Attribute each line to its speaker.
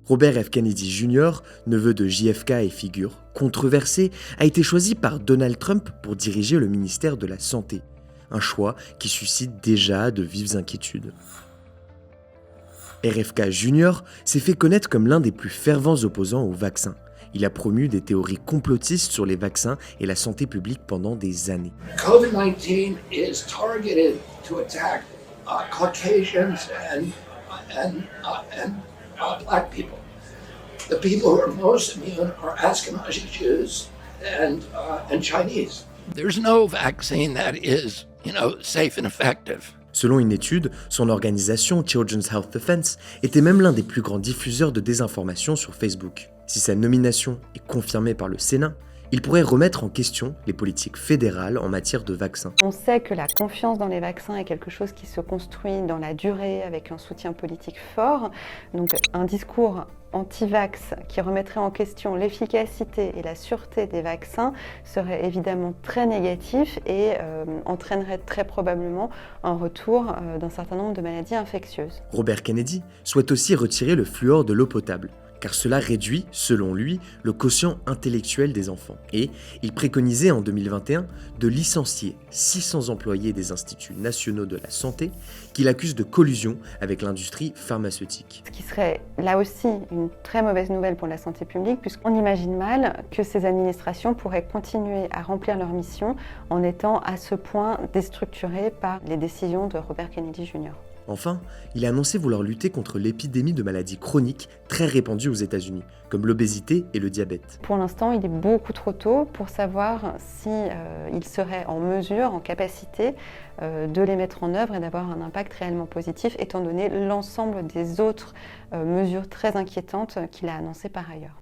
Speaker 1: Robert F. Kennedy Jr., neveu de JFK et figure controversée, a été choisi par Donald Trump pour diriger le ministère de la Santé. Un choix qui suscite déjà de vives inquiétudes. RFK Jr. s'est fait connaître comme l'un des plus fervents opposants au vaccin. Il a promu des théories complotistes sur les vaccins et la santé publique pendant des années.
Speaker 2: COVID-19 is targeted to attack Caucasians and black people. The people who are most immune are Ashkenazi Jews and Chinese. There's no vaccine that is, safe and effective.
Speaker 1: Selon une étude, son organisation Children's Health Defense était même l'un des plus grands diffuseurs de désinformation sur Facebook. Si sa nomination est confirmée par le Sénat, il pourrait remettre en question les politiques fédérales en matière de vaccins.
Speaker 3: On sait que la confiance dans les vaccins est quelque chose qui se construit dans la durée avec un soutien politique fort. Donc un discours anti-vax qui remettrait en question l'efficacité et la sûreté des vaccins serait évidemment très négatif et entraînerait très probablement un retour d'un certain nombre de maladies infectieuses.
Speaker 1: Robert Kennedy souhaite aussi retirer le fluor de l'eau potable, car cela réduit, selon lui, le quotient intellectuel des enfants. Et il préconisait en 2021 de licencier 600 employés des instituts nationaux de la santé qu'il accuse de collusion avec l'industrie pharmaceutique.
Speaker 3: Ce qui serait là aussi une très mauvaise nouvelle pour la santé publique, puisqu'on imagine mal que ces administrations pourraient continuer à remplir leur mission en étant à ce point déstructurées par les décisions de Robert Kennedy Jr.
Speaker 1: Enfin, il a annoncé vouloir lutter contre l'épidémie de maladies chroniques très répandues aux États-Unis, comme l'obésité et le diabète.
Speaker 3: Pour l'instant, il est beaucoup trop tôt pour savoir si il serait en mesure, en capacité de les mettre en œuvre et d'avoir un impact réellement positif, étant donné l'ensemble des autres mesures très inquiétantes qu'il a annoncées par ailleurs.